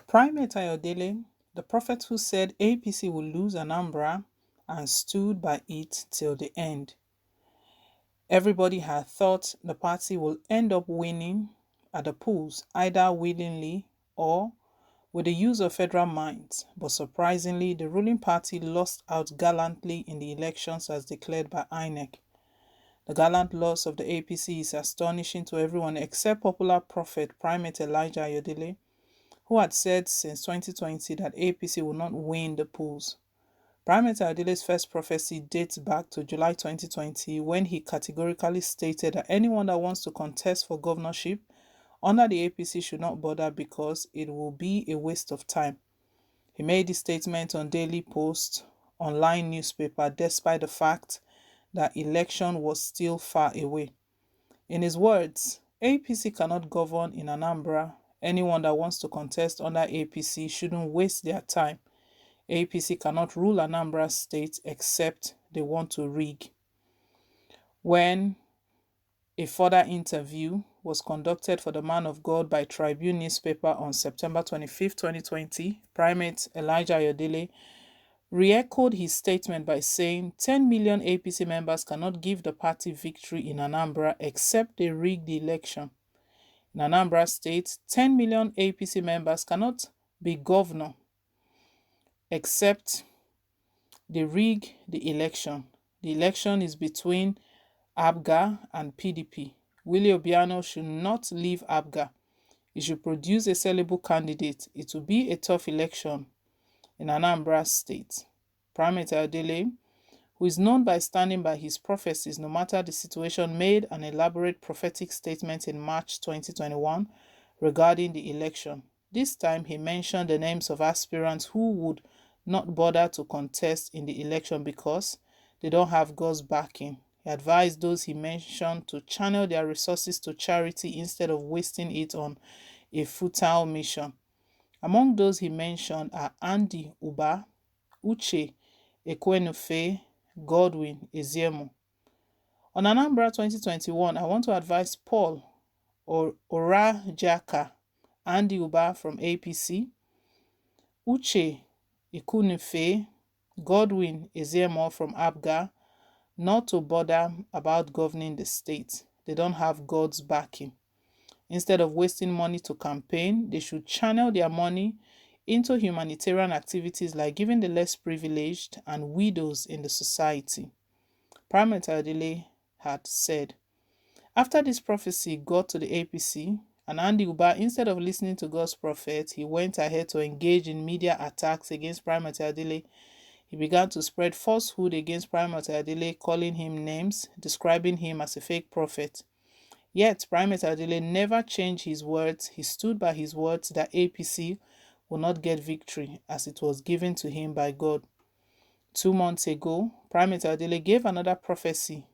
Primate Ayodele, the prophet who said APC will lose Anambra and stood by it till the end. Everybody had thought the party will end up winning at the polls, either willingly or with the use of federal might, but surprisingly, the ruling party lost out gallantly in the elections as declared by INEC. The gallant loss of the APC is astonishing to everyone except popular prophet Primate Elijah Ayodele, who had said since 2020 that APC will not win the polls. Primate Ayodele's first prophecy dates back to July 2020 when he categorically stated that anyone that wants to contest for governorship under the APC should not bother because it will be a waste of time. He made this statement on Daily Post online newspaper despite the fact that election was still far away. In his words, APC cannot govern in Anambra. Anyone that wants to contest under APC shouldn't waste their time. APC cannot rule Anambra State except they want to rig. When a further interview was conducted for the Man of God by Tribune newspaper on September 25, 2020, Primate Elijah Ayodele re-echoed his statement by saying 10 million APC members cannot give the party victory in Anambra except they rig the election. In Anambra State, 10 million APC members cannot be governor except they rig the election. The election is between ABGA and PDP. Willie Obiano should not leave ABGA. He should produce a sellable candidate. It will be a tough election in Anambra State. Primate Ayodele, who is known by standing by his prophecies no matter the situation, made an elaborate prophetic statement in March 2021 regarding the election. This time he mentioned the names of aspirants who would not bother to contest in the election because they don't have God's backing. He advised those he mentioned to channel their resources to charity instead of wasting it on a futile mission. Among those he mentioned are Andy Uba, Uche Ekwenufe, Godwin Eziemo. On Anambra 2021, I want to advise Paul Orajaka, Andy Uba from APC, Uche Ekwenufe, Godwin Eziemo from ABGA, not to bother about governing the state. They don't have God's backing. Instead of wasting money to campaign, they should channel their money into humanitarian activities like giving the less privileged and widows in the society. Primate Ayodele had said. After this prophecy got to the APC, and Andy Uba, instead of listening to God's prophet, he went ahead to engage in media attacks against Primate Ayodele. He began to spread falsehood against Primate Ayodele, calling him names, describing him as a fake prophet. Yet, Primate Ayodele never changed his words. He stood by his words that APC will not get victory as it was given to him by God. 2 months ago, Primate Ayodele gave another prophecy,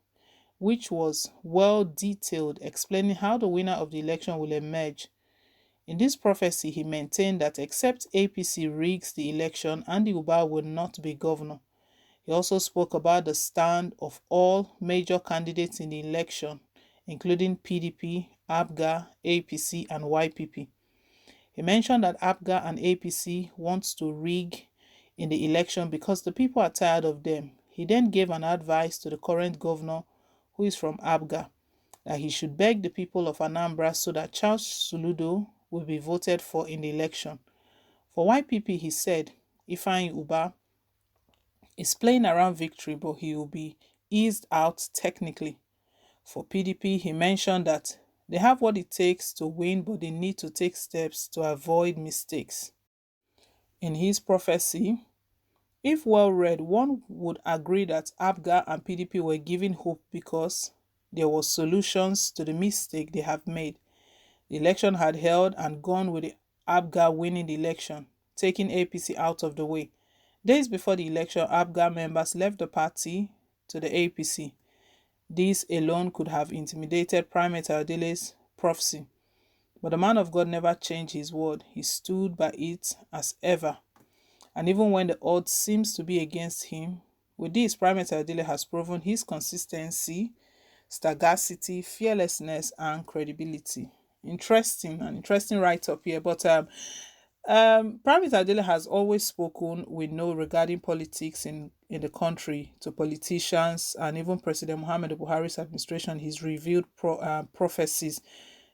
which was well detailed, explaining how the winner of the election will emerge. In this prophecy, he maintained that except APC rigs the election, Andy Uba will not be governor. He also spoke about the stand of all major candidates in the election, including PDP, ABGA, APC, and YPP. He mentioned that ABGA and APC want to rig in the election because the people are tired of them. He then gave an advice to the current governor, who is from ABGA, that he should beg the people of Anambra so that Charles Soludo will be voted for in the election. For YPP, he said, Ifeanyi Uba is playing around victory, but he will be eased out technically. For PDP, he mentioned that they have what it takes to win, but they need to take steps to avoid mistakes. In his prophecy, if well read, one would agree that ABGA and PDP were given hope because there were solutions to the mistake they have made. The election had held and gone with the ABGA winning the election, taking APC out of the way. Days before the election, ABGA members left the party to the APC. This alone could have intimidated Primate Ayodele's prophecy. But the man of God never changed his word. He stood by it as ever. And even when the odds seems to be against him, with this, Primate Ayodele has proven his consistency, sagacity, fearlessness, and credibility. Interesting write-up here. But Primate Ayodele has always spoken with no regarding politics in the country to politicians, and even President Muhammad Buhari's administration. He's revealed prophecies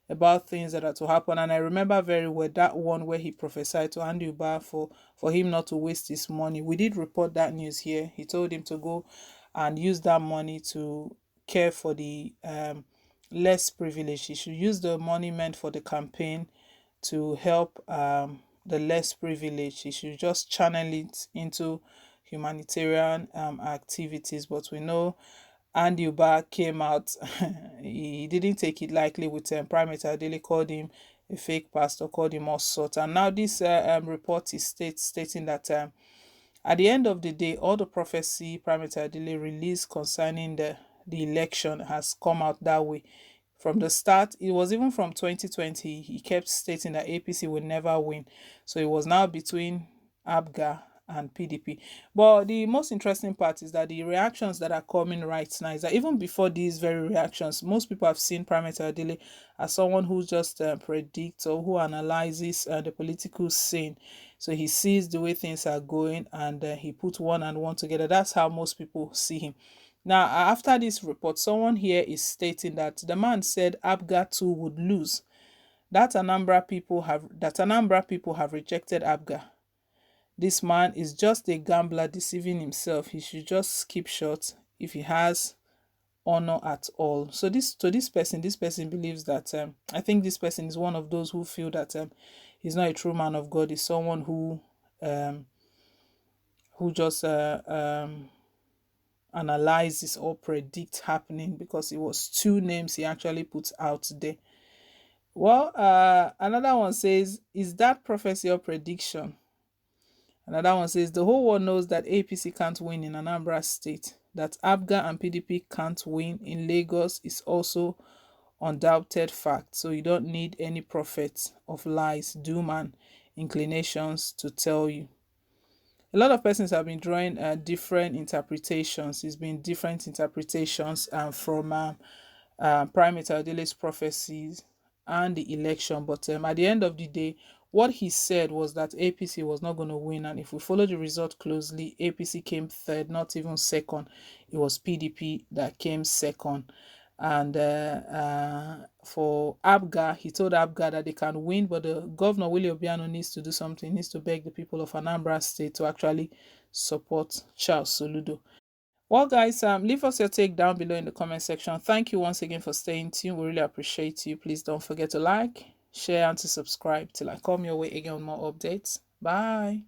about things that are to happen. And I remember very well that one where he prophesied to Andy Uba for him not to waste his money. We did report that news here. He told him to go and use that money to care for the less privileged. He should use the money meant for the campaign to help the less privileged. He should just channel it into humanitarian activities. But we know Andy Uba came out. He didn't take it lightly with Primate Ayodele, called him a fake pastor, called him all sorts. And now this report is stating that at the end of the day, all the prophecy Primate Ayodele released concerning the election has come out that way. From the start, it was even from 2020, he kept stating that APC would never win. So it was now between ABGA and PDP. But the most interesting part is that the reactions that are coming right now is that even before these very reactions, most people have seen Primate Ayodele as someone who just predicts or who analyzes the political scene. So he sees the way things are going, and he puts one and one together. That's how most people see him. Now, after this report, someone here is stating that the man said ABGA too would lose. That Anambra people have rejected ABGA. This man is just a gambler deceiving himself. He should just keep short if he has honor at all. So this person believes that I think this person is one of those who feel that he's not a true man of God. He's someone who just analyzes or predicts happening, because it was two names he actually put out there. Well, another one says, is that prophecy or prediction? Another one says, the whole world knows that APC can't win in Anambra State. That ABGA and PDP can't win in Lagos is also undoubted fact. So you don't need any prophet of lies, doom, and inclinations to tell you. A lot of persons have been drawing different interpretations. It's been different interpretations from Primate Ayodele's prophecies and the election. But at the end of the day, what he said was that APC was not going to win. And if we follow the result closely, APC came third, not even second. It was PDP that came second. And for ABGA, he told ABGA that they can win, but the governor, Willie Obiano, needs to do something. He needs to beg the people of Anambra State to actually support Charles Soludo. Well, guys, leave us your take down below in the comment section. Thank you once again for staying tuned. We really appreciate you. Please don't forget to like, share, and to subscribe till I come your way again with more updates. Bye.